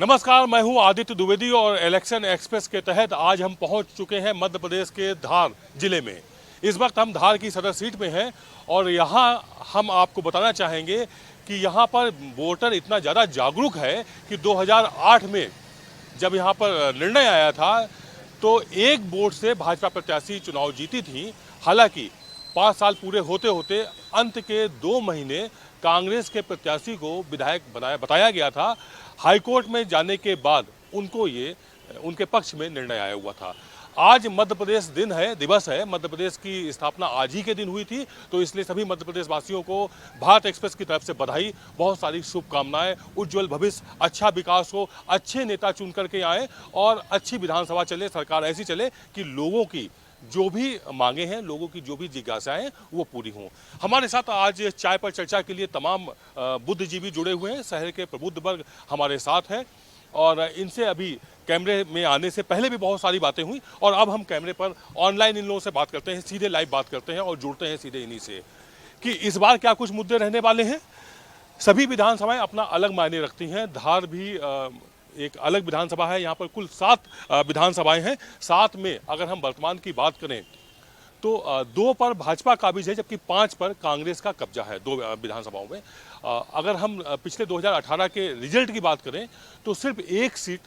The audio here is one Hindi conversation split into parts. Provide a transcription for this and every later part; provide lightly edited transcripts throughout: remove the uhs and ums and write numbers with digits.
नमस्कार, मैं हूं आदित्य द्विवेदी और इलेक्शन एक्सप्रेस के तहत आज हम पहुंच चुके हैं मध्य प्रदेश के धार जिले में। इस वक्त हम धार की सदर सीट में हैं और यहां हम आपको बताना चाहेंगे कि यहां पर वोटर इतना ज़्यादा जागरूक है कि 2008 में जब यहां पर निर्णय आया था तो एक वोट से भाजपा प्रत्याशी चुनाव जीती थी। हालांकि 5 साल पूरे होते होते अंत के 2 महीने कांग्रेस के प्रत्याशी को विधायक बताया गया था। हाईकोर्ट में जाने के बाद उनके पक्ष में निर्णय आया हुआ था। आज मध्य प्रदेश दिवस है। मध्य प्रदेश की स्थापना आज ही के दिन हुई थी, तो इसलिए सभी मध्य प्रदेश वासियों को भारत एक्सप्रेस की तरफ से बधाई, बहुत सारी शुभकामनाएं। उज्जवल भविष्य, अच्छा विकास हो, अच्छे नेता चुन करके आए और अच्छी विधानसभा चले, सरकार ऐसी चले कि लोगों की जो भी मांगे हैं, लोगों की जो भी जिज्ञासाएं हैं वो पूरी हों। हमारे साथ आज चाय पर चर्चा के लिए तमाम बुद्धिजीवी जुड़े हुए हैं। शहर के प्रबुद्ध वर्ग हमारे साथ हैं और इनसे अभी कैमरे में आने से पहले भी बहुत सारी बातें हुई और अब हम कैमरे पर ऑनलाइन इन लोगों से बात करते हैं, सीधे लाइव बात करते हैं और जुड़ते हैं सीधे इन्हीं से कि इस बार क्या कुछ मुद्दे रहने वाले हैं। सभी विधानसभाएं अपना अलग मायने रखती हैं। धार भी एक अलग विधानसभा है। यहाँ पर कुल 7 विधानसभाएं हैं। 7 में अगर हम वर्तमान की बात करें तो 2 पर भाजपा काबिज है, जबकि 5 पर कांग्रेस का कब्जा है 2 विधानसभाओं में। अगर हम पिछले 2018 के रिजल्ट की बात करें तो सिर्फ एक सीट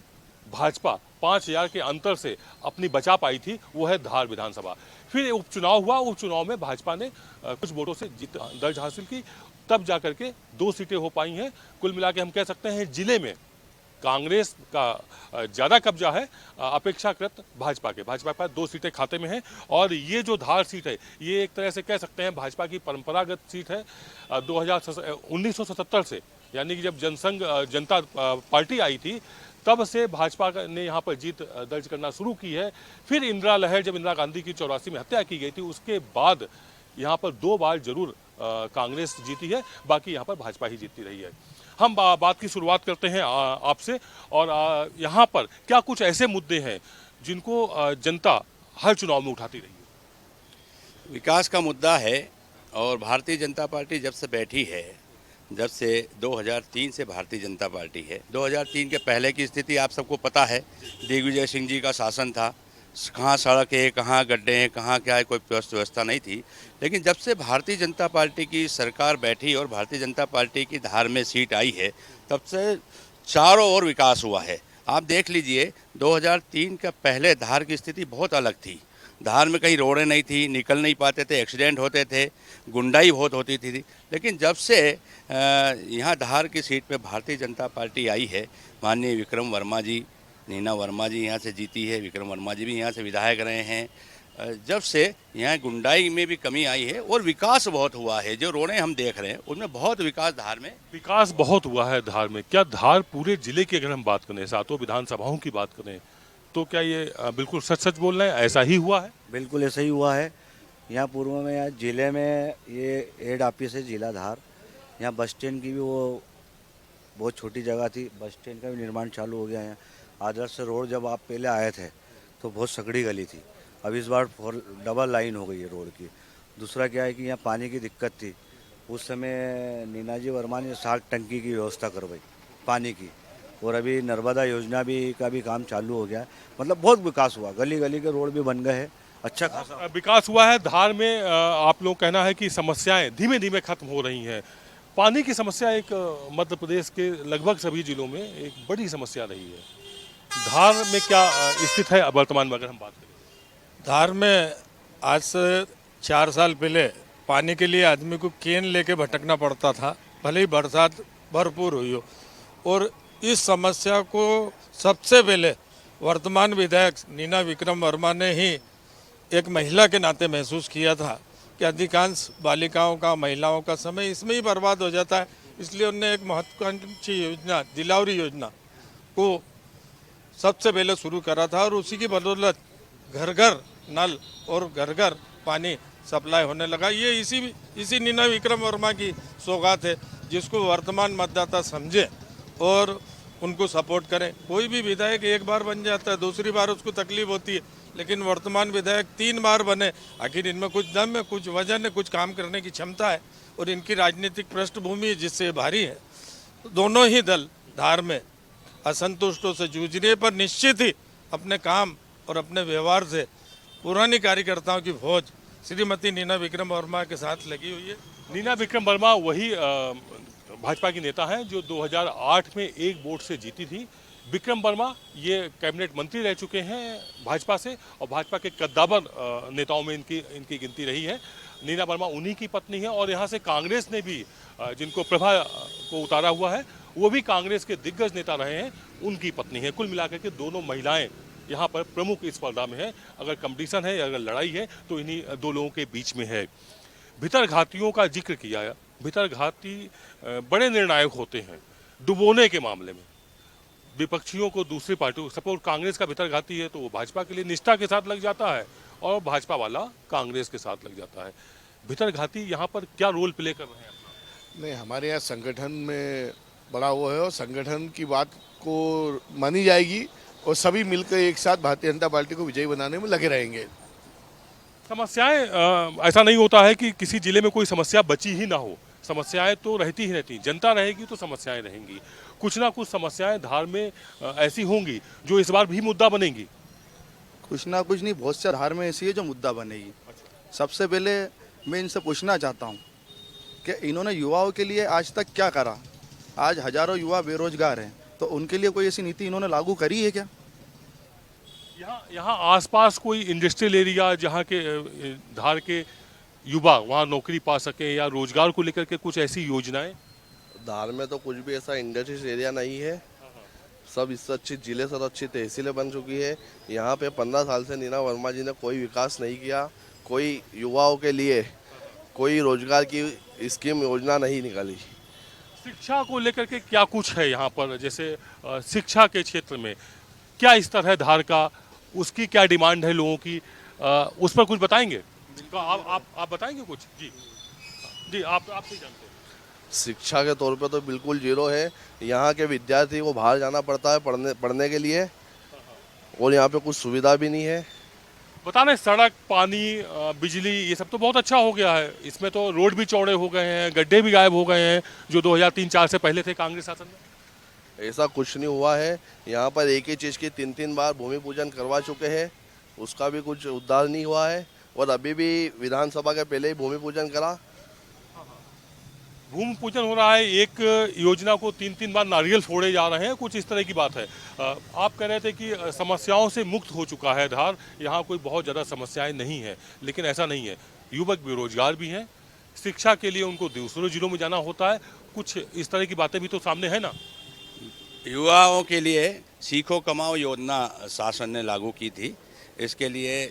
भाजपा 5000 के अंतर से अपनी बचा पाई थी, वो है धार विधानसभा। फिर उपचुनाव हुआ, उपचुनाव में भाजपा ने कुछ वोटों से जीत दर्ज हासिल की, तब जाकर के 2 सीटें हो पाई हैं। कुल मिला के हम कह सकते हैं जिले में कांग्रेस का ज़्यादा कब्जा है अपेक्षाकृत भाजपा के। भाजपा के पास 2 सीटें खाते में हैं और ये जो धार सीट है ये एक तरह से कह सकते हैं भाजपा की परंपरागत सीट है। 1977 से, यानी कि जब जनता पार्टी आई थी तब से भाजपा ने यहाँ पर जीत दर्ज करना शुरू की है। फिर इंदिरा लहर, जब इंदिरा गांधी की 84 में हत्या की गई थी, उसके बाद यहाँ पर 2 बार जरूर कांग्रेस जीती है, बाकी यहाँ पर भाजपा ही जीतती रही है। हम बात की शुरुआत करते हैं आपसे और यहाँ पर क्या कुछ ऐसे मुद्दे हैं जिनको जनता हर चुनाव में उठाती रही है? विकास का मुद्दा है और भारतीय जनता पार्टी जब से बैठी है, जब से 2003 से भारतीय जनता पार्टी है। 2003 के पहले की स्थिति आप सबको पता है, दिग्विजय सिंह जी का शासन था। कहाँ सड़क है, कहाँ गड्ढे हैं, कहाँ क्या है, कोई व्यवस्था नहीं थी। लेकिन जब से भारतीय जनता पार्टी की सरकार बैठी और भारतीय जनता पार्टी की धार में सीट आई है, तब से चारों ओर विकास हुआ है। आप देख लीजिए, 2003 का पहले धार की स्थिति बहुत अलग थी। धार में कहीं रोडें नहीं थी, निकल नहीं पाते थे, एक्सीडेंट होते थे, गुंडाई बहुत होती थी। लेकिन जब से यहाँ धार की सीट पे भारतीय जनता पार्टी आई है, माननीय विक्रम वर्मा जी, नीना वर्मा जी यहाँ से जीती है, विक्रम वर्मा जी भी यहाँ से विधायक रहे हैं, जब से यहाँ गुंडाई में भी कमी आई है और विकास बहुत हुआ है। जो रोडें हम देख रहे हैं उनमें बहुत विकास धार में विकास बहुत हुआ है। धार में क्या, धार पूरे जिले की अगर हम बात करें, 7 विधानसभाओं की बात करें, तो क्या ये बिल्कुल सच सच बोल रहे हैं, ऐसा ही हुआ है? बिल्कुल ऐसा ही हुआ है। यहाँ पूर्व में, यहाँ जिले में ये हेड ऑफिस है जिला धार। यहाँ बस स्टैंड की भी वो बहुत छोटी जगह थी, बस स्टैंड का भी निर्माण चालू हो गया है। आदर्श रोड जब आप पहले आए थे तो बहुत सकड़ी गली थी, अब इस बार डबल लाइन हो गई है रोड की। दूसरा क्या है कि यहाँ पानी की दिक्कत थी, उस समय नीनाजी वर्मा ने 60 टंकी की व्यवस्था करवाई पानी की, और अभी नर्मदा योजना का भी काम चालू हो गया है। मतलब बहुत विकास हुआ, गली गली के रोड भी बन गए हैं, अच्छा खासा विकास हुआ है। धार में आप लोग कहना है कि समस्याएं धीमे धीमे खत्म हो रही हैं। पानी की समस्या एक मध्य प्रदेश के लगभग सभी जिलों में एक बड़ी समस्या रही है। धार में क्या स्थिति है वर्तमान में अगर हम बात करें? धार में आज से 4 साल पहले पानी के लिए आदमी को केन लेके भटकना पड़ता था, भले ही बरसात भरपूर हुई हो। और इस समस्या को सबसे पहले वर्तमान विधायक नीना विक्रम वर्मा ने ही एक महिला के नाते महसूस किया था कि अधिकांश बालिकाओं का, महिलाओं का समय इसमें ही बर्बाद हो जाता है। इसलिए उन्होंने एक महत्वाकांक्षी योजना, दिलावरी योजना को सबसे पहले शुरू करा था और उसी की बदौलत घर घर नल और घर घर पानी सप्लाई होने लगा। ये इसी नीना विक्रम वर्मा की सौगात है, जिसको वर्तमान मतदाता समझे और उनको सपोर्ट करें। कोई भी विधायक एक बार बन जाता है, दूसरी बार उसको तकलीफ होती है, लेकिन वर्तमान विधायक 3 बार बने। आखिर इनमें कुछ दम है, कुछ वजन है, कुछ काम करने की क्षमता है और इनकी राजनीतिक पृष्ठभूमि जिससे भारी है। दोनों ही दल धार में असंतुष्टों से जूझ रही है, पर निश्चित ही अपने काम और अपने व्यवहार से पुरानी कार्यकर्ताओं की फौज श्रीमती नीना विक्रम वर्मा के साथ लगी हुई है। नीना विक्रम वर्मा वही भाजपा की नेता हैं जो 2008 में एक वोट से जीती थी। विक्रम वर्मा ये कैबिनेट मंत्री रह चुके हैं भाजपा से और भाजपा के कद्दावर नेताओं में इनकी गिनती रही है। नीना वर्मा उन्हीं की पत्नी है और यहाँ से कांग्रेस ने भी जिनको प्रभा को उतारा हुआ है वो भी कांग्रेस के दिग्गज नेता रहे हैं, उनकी पत्नी है। कुल मिलाकर के दोनों महिलाएं यहाँ पर प्रमुख इस स्पर्धा में है। अगर कंपटीशन है, अगर लड़ाई है तो इन्हीं दो लोगों के बीच में है। भितरघातियों का जिक्र किया है। भितरघाती बड़े निर्णायक होते हैं डुबोने के मामले में। विपक्षियों को दूसरी पार्टी, सपोज कांग्रेस का भितरघाती है तो वो भाजपा के लिए निष्ठा के साथ लग जाता है और भाजपा वाला कांग्रेस के साथ लग जाता है। भितरघाती यहाँ पर क्या रोल प्ले कर रहे हैं अपना? नहीं, हमारे यहाँ संगठन में बड़ा वो है और संगठन की बात को मानी जाएगी और सभी मिलकर एक साथ भारतीय जनता पार्टी को विजयी बनाने में लगे रहेंगे। समस्याएं ऐसा नहीं होता है कि किसी जिले में कोई समस्या बची ही ना हो। समस्याएं तो रहती ही रहती, जनता रहेगी तो समस्याएं रहेंगी। कुछ ना कुछ समस्याएं धार में ऐसी होंगी जो इस बार भी मुद्दा बनेंगी। कुछ ना कुछ नहीं, बहुत से धार में ऐसी है जो मुद्दा बनेगी। सबसे पहले मैं इनसे पूछना चाहता हूँ कि इन्होंने युवाओं के लिए आज तक क्या करा। आज हजारों युवा बेरोजगार हैं, तो उनके लिए कोई ऐसी नीति इन्होंने लागू करी है क्या? यहाँ आसपास कोई इंडस्ट्रियल एरिया जहाँ के धार के युवा वहाँ नौकरी पा सके या रोजगार को लेकर के कुछ ऐसी योजनाएं? धार में तो कुछ भी ऐसा इंडस्ट्रियल एरिया नहीं है। सब इससे अच्छी जिले से अच्छी तहसीलें बन चुकी है। यहाँ पे 15 साल से नीना वर्मा जी ने कोई विकास नहीं किया। कोई युवाओं के लिए कोई रोजगार की स्कीम योजना नहीं निकाली। शिक्षा को लेकर के क्या कुछ है यहाँ पर? जैसे शिक्षा के क्षेत्र में क्या स्तर है धार का, उसकी क्या डिमांड है लोगों की, उस पर कुछ बताएंगे? आप बताएंगे कुछ? जी जी, आप ही जानते हैं। शिक्षा के तौर पे तो बिल्कुल जीरो है। यहाँ के विद्यार्थी को बाहर जाना पड़ता है पढ़ने के लिए और यहाँ पे कुछ सुविधा भी नहीं है। बता रहे सड़क, पानी, बिजली ये सब तो बहुत अच्छा हो गया है। इसमें तो रोड भी चौड़े हो गए हैं, गड्ढे भी गायब हो गए हैं जो 2003-4 से पहले थे कांग्रेस शासन में। ऐसा कुछ नहीं हुआ है। यहाँ पर एक ही चीज़ की 3-3 बार भूमि पूजन करवा चुके हैं, उसका भी कुछ उद्धार नहीं हुआ है। और अभी भी विधानसभा के पहले ही भूमि पूजन करा। भूमि पूजन हो रहा है, एक योजना को 3-3 बार नारियल फोड़े जा रहे हैं, कुछ इस तरह की बात है। आप कह रहे थे कि समस्याओं से मुक्त हो चुका है धार, यहाँ कोई बहुत ज़्यादा समस्याएं नहीं है, लेकिन ऐसा नहीं है। युवक बेरोजगार भी हैं, शिक्षा के लिए उनको दूसरे जिलों में जाना होता है। कुछ इस तरह की बातें भी तो सामने है ना। युवाओं के लिए सीखो कमाओ योजना शासन ने लागू की थी। इसके लिए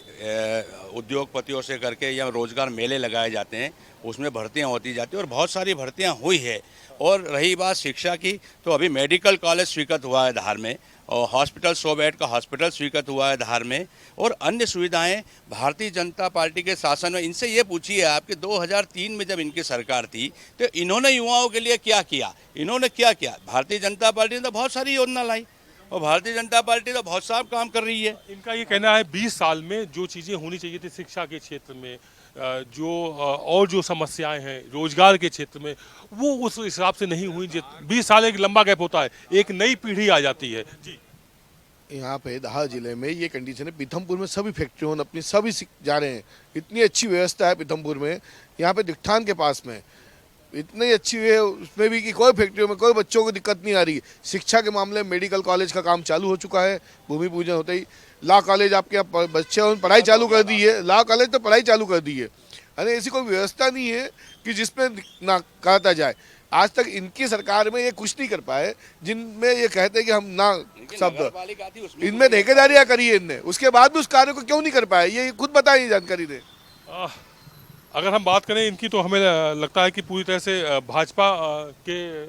उद्योगपतियों से करके या रोजगार मेले लगाए जाते हैं, उसमें भर्तियां होती जाती हैं और बहुत सारी भर्तियां हुई है। और रही बात शिक्षा की, तो अभी मेडिकल कॉलेज स्वीकृत हुआ है धार में और हॉस्पिटल 100 बेड का हॉस्पिटल स्वीकृत हुआ है धार में और अन्य सुविधाएं भारतीय जनता पार्टी के शासन में। इनसे ये पूछिए आपके 2003 में जब इनकी सरकार थी तो इन्होंने युवाओं के लिए क्या किया? इन्होंने क्या किया? भारतीय जनता पार्टी ने तो बहुत सारी योजना लाई और भारतीय जनता पार्टी तो बहुत सारा काम कर रही है। इनका ये कहना है 20 साल में जो चीज़ें होनी चाहिए थी शिक्षा के क्षेत्र में, और जो समस्याएं हैं रोजगार के क्षेत्र में, वो उस हिसाब से नहीं हुई। 20 साल एक लंबा गैप होता है, एक नई पीढ़ी आ जाती है। जी, यहाँ पे धार जिले में ये कंडीशन है। पीथमपुर में सभी फैक्ट्रियों अपनी सभी जा रहे हैं। इतनी अच्छी व्यवस्था है पीथमपुर में, यहाँ पे दिखठान के पास में इतनी अच्छी है उसमें भी कि कोई फैक्ट्रियों में कोई बच्चों को दिक्कत नहीं आ रही। शिक्षा के मामले में मेडिकल कॉलेज का काम चालू हो चुका है, भूमि पूजन होते ही। लॉ कॉलेज आपके यहाँ बच्चे पढ़ाई चालू कर दी है, लॉ कॉलेज तो पढ़ाई चालू कर दी है। अरे ऐसी कोई व्यवस्था नहीं है कि जिसमें ना कहता जाए। आज तक इनकी सरकार में ये कुछ नहीं कर पाए जिनमें ये कहते कि हम ना शब्द इनमें ठेकेदारियाँ करी है इनने, उसके बाद भी उस कार्य को क्यों नहीं कर पाए, ये खुद बताइए, जानकारी दें। अगर हम बात करें इनकी तो हमें लगता है कि पूरी तरह से भाजपा के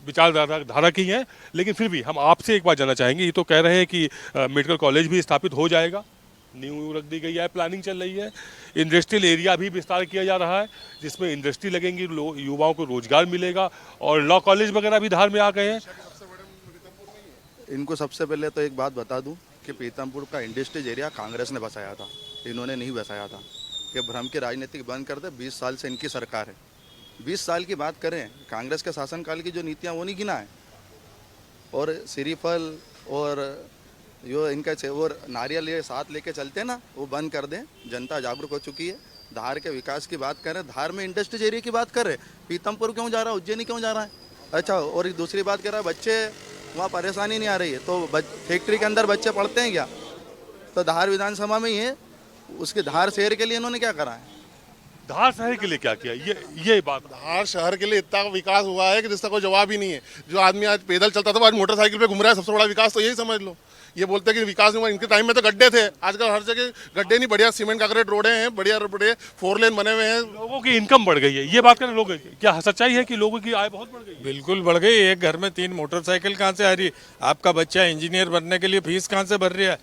विचारधारा की है। लेकिन फिर भी हम आपसे एक बात जानना चाहेंगे। ये तो कह रहे हैं कि मेडिकल कॉलेज भी स्थापित हो जाएगा, नींव रख दी गई है, प्लानिंग चल रही है, इंडस्ट्रियल एरिया भी विस्तार किया जा रहा है जिसमें इंडस्ट्री लगेंगी, युवाओं को रोजगार मिलेगा, और लॉ कॉलेज वगैरह भी धार में आ गए हैं। इनको सबसे पहले तो एक बात बता दूं कि पीथमपुर का इंडस्ट्रियल एरिया कांग्रेस ने बसाया था, इन्होंने नहीं बसाया था। कि भ्रम की राजनीति बंद कर दे। 20 साल से इनकी सरकार है। 20 साल की बात करें, कांग्रेस के शासनकाल की जो नीतियाँ वो नहीं गिना है। और श्रीफल और जो इनका वो नारियल ये साथ लेके चलते हैं ना, वो बंद कर दें। जनता जागरूक हो चुकी है। धार के विकास की बात करें, धार में इंडस्ट्रियल एरिया की बात कर रहे, पीतमपुर क्यों जा रहा है, उज्जैनी क्यों जा रहा है? अच्छा, और एक दूसरी बात कर रहा है, बच्चे वहाँ परेशानी नहीं आ रही है, तो फैक्ट्री के अंदर बच्चे पढ़ते हैं क्या? तो धार विधानसभा में ही है, उसके धार शहर के लिए इन्होंने क्या करा है? धार शहर के लिए क्या किया, ये बात। धार शहर के लिए इतना विकास हुआ है कि जिसका कोई जवाब ही नहीं है। जो आदमी आज पैदल चलता था वो आज मोटरसाइकिल पे घूम रहा है, सबसे बड़ा विकास तो यही समझ लो। ये बोलते हैं कि विकास नहीं हुआ, इनके टाइम में तो गड्ढे थे, आजकल हर जगह गड्ढे नहीं, बढ़िया सीमेंट कांक्रीट रोडें हैं, बढ़िया बड़े 4 लेन बने हुए हैं। लोगों की इनकम बढ़ गई है, ये बात करें लोग, क्या सच्चाई है कि लोगों की आय बहुत बढ़ गई है? बिल्कुल बढ़ गई। एक घर में 3 मोटरसाइकिल कहाँ से आ रही है? आपका बच्चा इंजीनियर बनने के लिए फीस कहाँ से भर रहा है?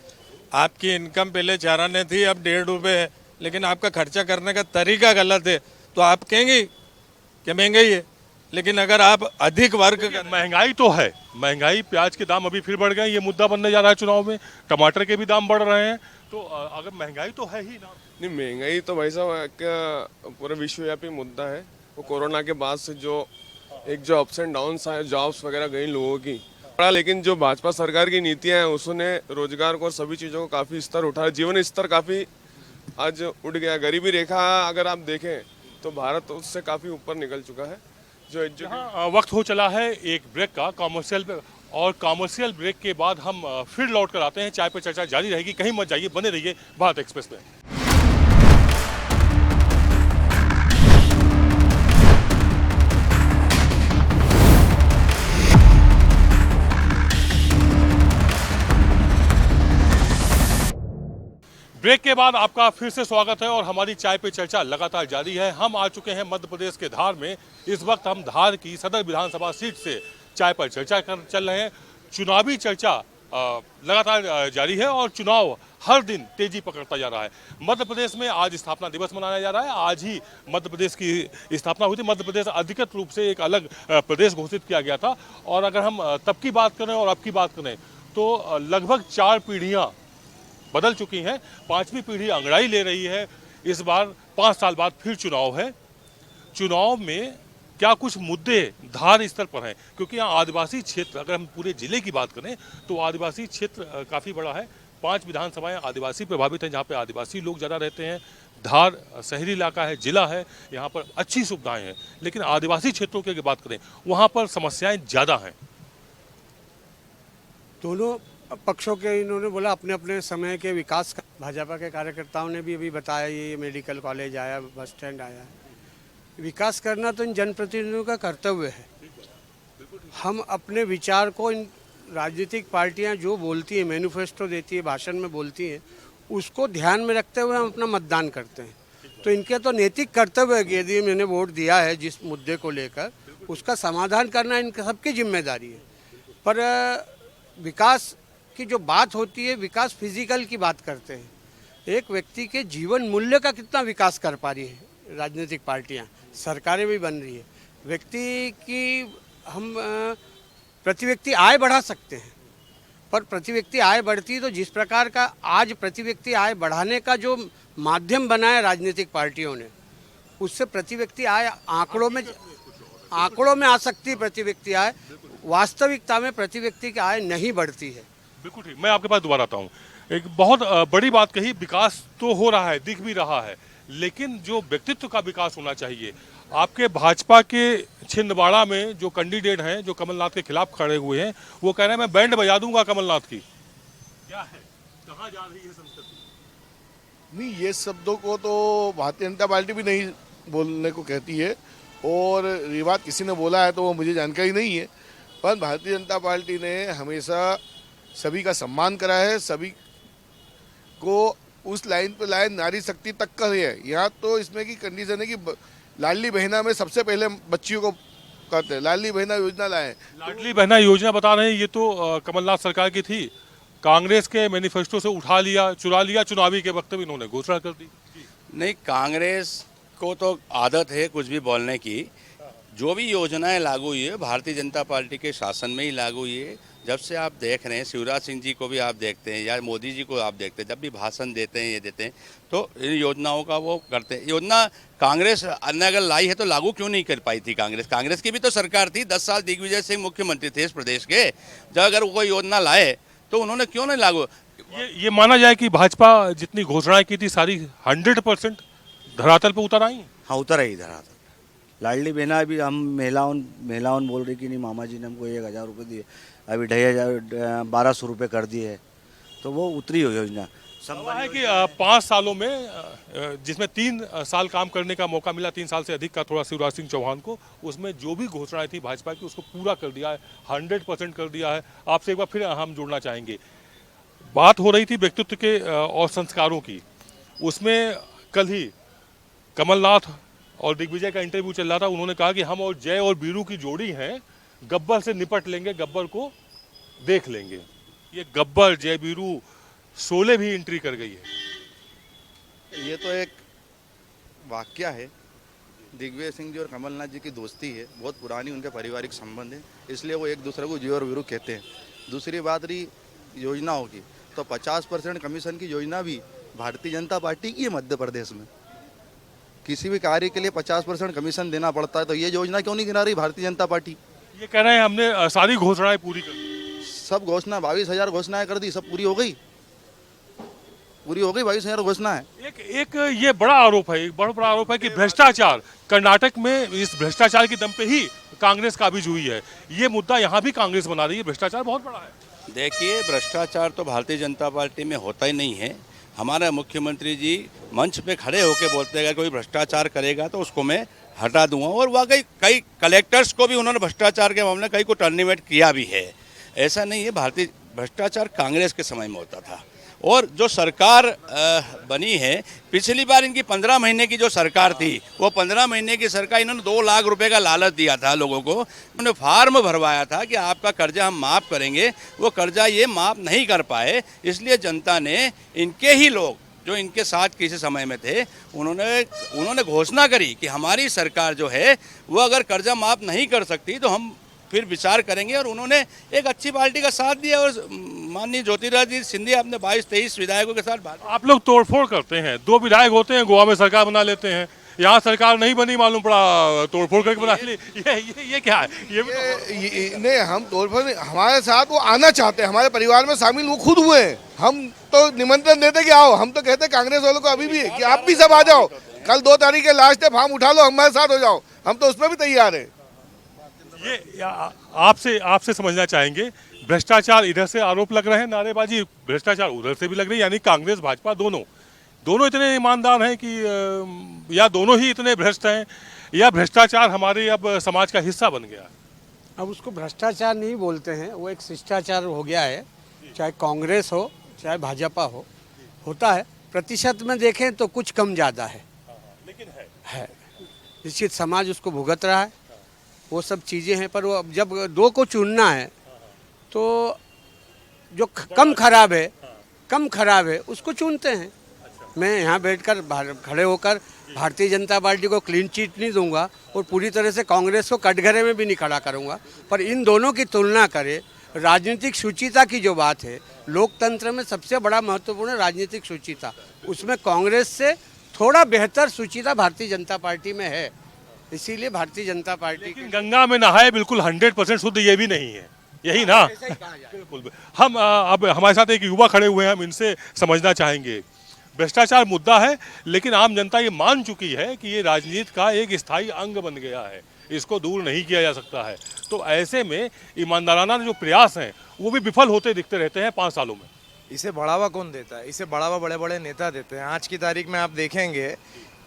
आपकी इनकम पहले 4 आने थी, अब 1.5 रुपये है, लेकिन आपका खर्चा करने का तरीका गलत है, तो आप कहेंगे कि महंगाई है। लेकिन अगर आप अधिक वर्क महंगाई तो है, महंगाई, प्याज के दाम अभी फिर बढ़ गए, ये मुद्दा बनने जा रहा है चुनाव में। टमाटर के भी दाम बढ़ रहे हैं, तो अगर महंगाई तो है ही ना। नहीं, महंगाई तो भाई साहब का पूरे विश्वव्यापी मुद्दा है। वो कोरोना के बाद से जो अप्स एंड डाउन्स आए, जॉब्स वगैरह गई लोगों की, लेकिन जो भाजपा सरकार की नीतियां हैं उसने रोजगार को और सभी चीज़ों को काफ़ी स्तर उठाया, जीवन स्तर काफ़ी आज उठ गया। गरीबी रेखा अगर आप देखें तो भारत उससे काफ़ी ऊपर निकल चुका है। जो वक्त हो चला है एक ब्रेक का, कॉमर्शियल ब्रेक के बाद हम फिर लौट कर आते हैं। चाय पे चर्चा जारी रहेगी, कहीं मत जाइए, बने रहिए भारत एक्सप्रेस में। ब्रेक के बाद आपका फिर से स्वागत है और हमारी चाय पे चर्चा लगातार जारी है। हम आ चुके हैं मध्य प्रदेश के धार में। इस वक्त हम धार की सदर विधानसभा सीट से चाय पर चर्चा चल रहे हैं। चुनावी चर्चा लगातार जारी है और चुनाव हर दिन तेजी पकड़ता जा रहा है। मध्य प्रदेश में आज स्थापना दिवस मनाया जा रहा है। आज ही मध्य प्रदेश की स्थापना हुई थी। मध्य प्रदेश अधिकृत रूप से एक अलग प्रदेश घोषित किया गया था। और अगर हम तब की बात करें और अब की बात करें तो लगभग 4 पीढ़ियाँ बदल चुकी हैं, 5वीं पीढ़ी अंगड़ाई ले रही है। इस बार 5 साल बाद फिर चुनाव है। चुनाव में क्या कुछ मुद्दे धार स्तर पर हैं, क्योंकि यहाँ आदिवासी क्षेत्र, अगर हम पूरे जिले की बात करें तो आदिवासी क्षेत्र काफ़ी बड़ा है। 5 विधानसभाएं आदिवासी प्रभावित हैं, जहाँ पे आदिवासी लोग ज़्यादा रहते हैं। धार शहरी इलाका है, जिला है, यहाँ पर अच्छी सुविधाएँ हैं। लेकिन आदिवासी क्षेत्रों की बात करें, वहाँ पर समस्याएँ ज़्यादा हैं। दोनों पक्षों के इन्होंने बोला अपने अपने समय के विकास का। भाजपा के कार्यकर्ताओं ने भी अभी बताया, ये मेडिकल कॉलेज आया, बस स्टैंड आया है। विकास करना तो इन जनप्रतिनिधियों का कर्तव्य है। हम अपने विचार को, इन राजनीतिक पार्टियां जो बोलती हैं, मैनिफेस्टो देती है, भाषण में बोलती हैं, उसको ध्यान में रखते हुए हम अपना मतदान करते हैं। तो इनके तो नैतिक कर्तव्य है कि यदि मैंने वोट दिया है जिस मुद्दे को लेकर, उसका समाधान करना इनकी सबकी जिम्मेदारी है। पर विकास की जो बात होती है, विकास फिजिकल की बात करते हैं। एक व्यक्ति के जीवन मूल्य का कितना विकास कर पा रही है राजनीतिक पार्टियां, सरकारें भी बन रही है। व्यक्ति की हम प्रति व्यक्ति आय बढ़ा सकते हैं, पर प्रति व्यक्ति आय बढ़ती है तो जिस प्रकार का आज प्रति व्यक्ति आय बढ़ाने का जो माध्यम बनाया राजनीतिक पार्टियों ने, उससे प्रति व्यक्ति आय आंकड़ों में आ सकती है प्रति व्यक्ति आय, वास्तविकता में प्रति व्यक्ति की आय नहीं बढ़ती है। बिल्कुल ठीक। मैं आपके पास दोबारा आता हूँ। एक बहुत बड़ी बात कही, विकास तो हो रहा है, दिख भी रहा है, लेकिन जो व्यक्तित्व का विकास होना चाहिए। आपके भाजपा के छिंदवाड़ा में जो कैंडिडेट हैं, जो कमलनाथ के खिलाफ खड़े हुए हैं, वो कह रहे हैं मैं बैंड बजा दूंगा कमलनाथ की। क्या है, कहाँ जा रही है संस्कृति? नहीं, ये शब्दों को तो भारतीय जनता पार्टी भी नहीं बोलने को कहती है, और ये बात किसी ने बोला है तो वो मुझे जानकारी नहीं है। पर भारतीय जनता पार्टी ने हमेशा सभी का सम्मान करा है, सभी को उस लाइन पर लाए, नारी शक्ति तक का है। यहाँ तो इसमें की कंडीशन है कि लाडली बहना में सबसे पहले बच्चियों को करते हैं, लाडली बहना योजना लाए। लाडली बहना योजना बता रहे हैं, ये तो कमलनाथ सरकार की थी, कांग्रेस के मैनिफेस्टो से उठा लिया, चुरा लिया, चुनावी के वक्त में इन्होंने घोषणा कर दी। नहीं, कांग्रेस को तो आदत है कुछ भी बोलने की। जो भी योजनाएं लागू हुई है भारतीय जनता पार्टी के शासन में ही लागू हुई है। जब से आप देख रहे हैं, शिवराज सिंह जी को भी आप देखते हैं या मोदी जी को आप देखते हैं, जब भी भाषण देते हैं ये देते हैं तो इन योजनाओं का वो करते हैं। योजना कांग्रेस ने अगर लाई है तो लागू क्यों नहीं कर पाई थी कांग्रेस की भी तो सरकार थी, 10 साल दिग्विजय सिंह मुख्यमंत्री थे इस प्रदेश के। जब अगर वो कोई योजना लाए तो उन्होंने क्यों नहीं लागू। ये माना जाए कि भाजपा जितनी घोषणाएं की थी सारी 100% धरातल पे उतर आई। हाँ उतर आई धरातल। लाडली बहना भी हम महिलाओं बोल रही कि नहीं मामा जी ने हमको 1000 रुपये दिए, अभी 1200 रुपये कर दिए है, तो वो उतरी हो योजना। सवाल है कि 5 सालों में जिसमें 3 साल काम करने का मौका मिला, 3 साल से अधिक का थोड़ा शिवराज सिंह चौहान को, उसमें जो भी घोषणाएं थी भाजपा की उसको पूरा कर दिया है, 100% कर दिया है। आपसे एक बार फिर हम जुड़ना चाहेंगे। बात हो रही थी व्यक्तित्व के और संस्कारों की, उसमें कल ही कमलनाथ और दिग्विजय का इंटरव्यू चल रहा था। उन्होंने कहा कि हम और जय और बीरू की जोड़ी हैं, गब्बर से निपट लेंगे, गब्बर को देख लेंगे। ये गब्बर जय बीरू शोले भी एंट्री कर गई है। ये तो एक वाकया है। दिग्विजय सिंह जी और कमलनाथ जी की दोस्ती है, बहुत पुरानी उनके पारिवारिक संबंध है, इसलिए वो एक दूसरे को जय और वीरू कहते हैं। दूसरी बात रही योजनाओं की, तो 50% कमीशन की योजना भी भारतीय जनता पार्टी की है मध्य प्रदेश में। किसी भी कार्य के लिए 50% कमीशन देना पड़ता है, तो ये योजना क्यों नहीं गिना रही भारतीय जनता पार्टी? ये कह रहे हैं हमने सारी घोषणाएं पूरी कर दी। सब घोषणा 22,000 घोषणाएं कर दी, सब पूरी हो गई 22,000 घोषणाएं। एक ये बड़ा आरोप है, एक बड़ा आरोप है कि भ्रष्टाचार कर्नाटक में, इस भ्रष्टाचार के दम पे ही कांग्रेस काबिज हुई है। ये मुद्दा यहाँ भी कांग्रेस बना रही है, भ्रष्टाचार बहुत बड़ा है। देखिए, भ्रष्टाचार तो भारतीय जनता पार्टी में होता ही नहीं है। हमारा मुख्यमंत्री जी मंच पे खड़े होकर बोलते हैं अगर कोई भ्रष्टाचार करेगा तो उसको मैं हटा दूंगा, और वाकई कई कलेक्टर्स को भी उन्होंने भ्रष्टाचार के मामले कई को टर्मिनेट किया भी है। ऐसा नहीं है, भारतीय भ्रष्टाचार कांग्रेस के समय में होता था। और जो सरकार बनी है, पिछली बार इनकी 15 महीने की जो सरकार थी, वो 15 महीने की सरकार, इन्होंने 2 लाख रुपए का लालच दिया था लोगों को। उन्होंने फार्म भरवाया था कि आपका कर्जा हम माफ़ करेंगे, वो कर्जा ये माफ़ नहीं कर पाए, इसलिए जनता ने, इनके ही लोग जो इनके साथ किसी समय में थे, उन्होंने घोषणा करी कि हमारी सरकार जो है वो अगर कर्जा माफ़ नहीं कर सकती तो हम फिर विचार करेंगे। और उन्होंने एक अच्छी पार्टी का साथ दिया, और माननीय ज्योतिरादित्य सिंधिया अपने 22-23 विधायकों के साथ आप लोग तोड़फोड़ करते हैं, 2 विधायक होते हैं, गोवा में सरकार बना लेते हैं, यहाँ सरकार नहीं बनी, मालूम पड़ा तोड़फोड़ करके बना ली। ये क्या है? ये नहीं, हम तोड़फोड़ नहीं, हमारे साथ वो आना चाहते हैं, हमारे परिवार में शामिल वो खुद हुए हैं। हम तो निमंत्रण देते कि आओ, हम तो कहते कांग्रेस वालों को अभी भी कि आप भी सब आ जाओ, कल 2 तारीख के लास्ट है, फॉर्म उठा लो, हमारे साथ हो जाओ, हम तो उसमें भी तैयार हैं। ये आपसे समझना चाहेंगे, भ्रष्टाचार इधर से आरोप लग रहे हैं, नारेबाजी भ्रष्टाचार उधर से भी लग रही है, यानी कांग्रेस भाजपा दोनों इतने ईमानदार हैं कि, या दोनों ही इतने भ्रष्ट हैं, या भ्रष्टाचार हमारे अब समाज का हिस्सा बन गया है? अब उसको भ्रष्टाचार नहीं बोलते हैं, वो एक शिष्टाचार हो गया है। चाहे कांग्रेस हो चाहे भाजपा हो, होता है। प्रतिशत में देखें तो कुछ कम ज़्यादा है, लेकिन है निश्चित समाज उसको भुगत रहा है, वो सब चीज़ें हैं। पर वो जब 2 को चुनना है तो जो कम खराब है उसको चुनते हैं। मैं यहाँ बैठकर खड़े होकर भारतीय जनता पार्टी को क्लीन चिट नहीं दूंगा और पूरी तरह से कांग्रेस को कटघरे में भी नहीं खड़ा करूंगा, पर इन दोनों की तुलना करें, राजनीतिक शुचिता की जो बात है, लोकतंत्र में सबसे बड़ा महत्वपूर्ण है राजनीतिक शुचिता, उसमें कांग्रेस से थोड़ा बेहतर शुचिता भारतीय जनता पार्टी में है। इसीलिए भारतीय जनता पार्टी की गंगा में नहाए बिल्कुल 100% शुद्ध ये भी नहीं है, यही ना? बिल्कुल। हम अब हमारे साथ एक युवा खड़े हुए हैं, हम इनसे समझना चाहेंगे। भ्रष्टाचार मुद्दा है, लेकिन आम जनता ये मान चुकी है कि ये राजनीति का एक स्थायी अंग बन गया है, इसको दूर नहीं किया जा सकता है। तो ऐसे में ईमानदाराना जो प्रयास हैं वो भी विफल होते दिखते रहते हैं 5 सालों में। इसे बढ़ावा कौन देता है? इसे बढ़ावा बड़े बड़े नेता देते हैं। आज की तारीख में आप देखेंगे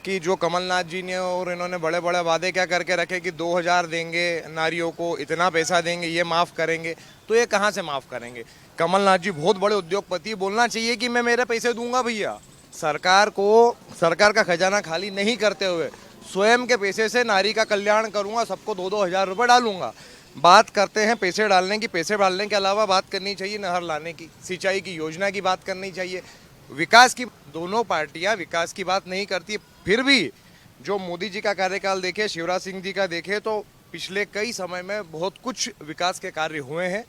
कि जो कमलनाथ जी ने और इन्होंने बड़े बड़े वादे क्या करके रखे कि 2000 देंगे नारियों को, इतना पैसा देंगे, ये माफ़ करेंगे, तो ये कहाँ से माफ़ करेंगे? कमलनाथ जी बहुत बड़े उद्योगपति, बोलना चाहिए कि मैं मेरे पैसे दूंगा भैया। सरकार का खजाना खाली नहीं करते हुए स्वयं के पैसे से नारी का कल्याण करूंगा, सबको 2-2 हज़ार रुपये डालूंगा। बात करते हैं पैसे डालने की, पैसे डालने के अलावा बात करनी चाहिए नहर लाने की, सिंचाई की योजना की बात करनी चाहिए, विकास की। दोनों पार्टियां विकास की बात नहीं करती। फिर भी जो मोदी जी का कार्यकाल देखे, शिवराज सिंह जी का देखे, तो पिछले कई समय में बहुत कुछ विकास के कार्य हुए हैं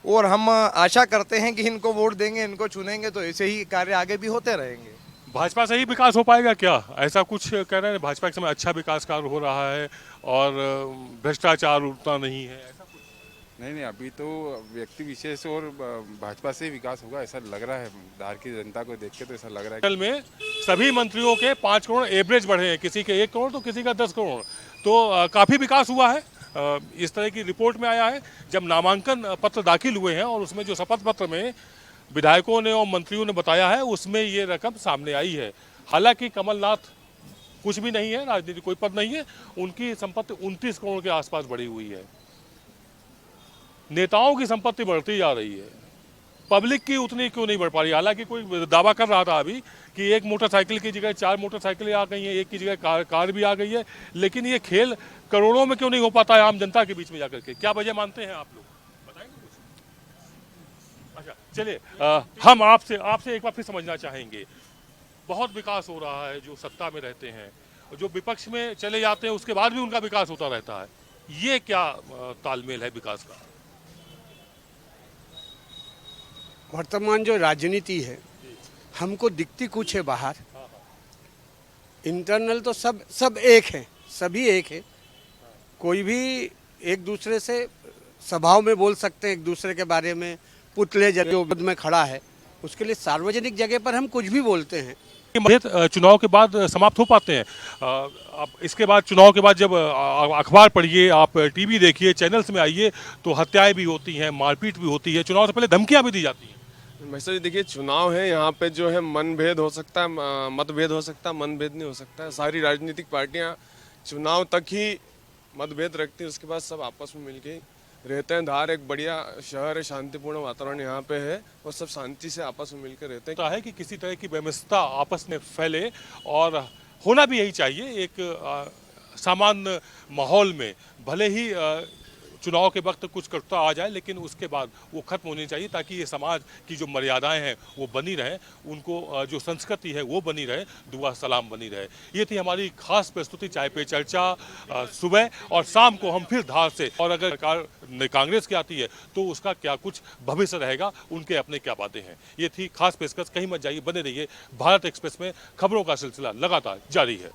और हम आशा करते हैं कि इनको वोट देंगे, इनको चुनेंगे तो ऐसे ही कार्य आगे भी होते रहेंगे। भाजपा से ही विकास हो पाएगा क्या, ऐसा कुछ कह रहे हैं? भाजपा के समय अच्छा विकास कार्य हो रहा है और भ्रष्टाचार उतना नहीं है, ऐसा कुछ? नहीं, अभी तो व्यक्ति विशेष और भाजपा से ही विकास होगा ऐसा लग रहा है। धार की जनता को देख के तो ऐसा लग रहा है। कल में सभी मंत्रियों के 5 करोड़ एवरेज बढ़े हैं, किसी के 1 करोड़ तो किसी का 10 करोड़, तो काफ़ी विकास हुआ है। इस तरह की रिपोर्ट में आया है। जब नामांकन पत्र दाखिल हुए हैं और उसमें जो शपथ पत्र में विधायकों ने और मंत्रियों ने बताया है उसमें ये रकम सामने आई है। हालांकि कमलनाथ कुछ भी नहीं है, राजनीति कोई पद नहीं है, उनकी संपत्ति 29 करोड़ के आसपास बढ़ी हुई है। नेताओं की संपत्ति बढ़ती जा रही है, पब्लिक की उतनी क्यों नहीं बढ़ पा रही? हालांकि कोई दावा कर रहा था अभी कि एक मोटरसाइकिल की जगह 4 मोटरसाइकिलें आ गई हैं, एक की जगह कार भी आ गई है, लेकिन ये खेल करोड़ों में क्यों नहीं हो पाता है आम जनता के बीच में जाकर के? क्या वजह मानते हैं आप लोग, बताएंगे कुछ? अच्छा चलिए, हम आपसे एक बार फिर समझना चाहेंगे। बहुत विकास हो रहा है, जो सत्ता में रहते हैं, जो विपक्ष में चले जाते हैं उसके बाद भी उनका विकास होता रहता है, ये क्या तालमेल है विकास का? वर्तमान जो राजनीति है हमको दिखती कुछ है बाहर, इंटरनल तो सब एक है, सभी एक है। कोई भी एक दूसरे से सभाओं में बोल सकते हैं, एक दूसरे के बारे में, पुतले जो में खड़ा है उसके लिए सार्वजनिक जगह पर हम कुछ भी बोलते हैं। मतभेद चुनाव के बाद समाप्त हो पाते हैं। अब इसके बाद चुनाव के बाद जब अखबार पढ़िए, आप टीवी देखिए, चैनल्स में आइए तो हत्याएं भी होती हैं, मारपीट भी होती है, चुनाव से पहले धमकियां भी दी जाती हैं। वैसे देखिए चुनाव है, यहाँ पे जो है मनभेद हो सकता है, मतभेद हो सकता है, मनभेद नहीं हो सकता है। सारी राजनीतिक पार्टियाँ चुनाव तक ही मतभेद रखती हैं, उसके बाद सब आपस में मिलके रहते हैं। धार एक बढ़िया शहर है, शांतिपूर्ण वातावरण यहाँ पे है और सब शांति से आपस में मिलकर रहते हैं। है कि किसी तरह की व्यवस्था आपस में फैले और होना भी यही चाहिए। एक सामान्य माहौल में भले ही चुनाव के वक्त कुछ कटुता आ जाए, लेकिन उसके बाद वो खत्म होनी चाहिए ताकि ये समाज की जो मर्यादाएं हैं वो बनी रहें, उनको जो संस्कृति है वो बनी रहे, दुआ सलाम बनी रहे। ये थी हमारी खास प्रस्तुति चाय पे चर्चा। सुबह और शाम को हम फिर धार से, और अगर सरकार कांग्रेस की आती है तो उसका क्या कुछ भविष्य रहेगा, उनके अपने क्या बातें हैं। ये थी खास पेशकश। कहीं मत जाइए, बने रहिए। भारत एक्सप्रेस में खबरों का सिलसिला लगातार जारी है।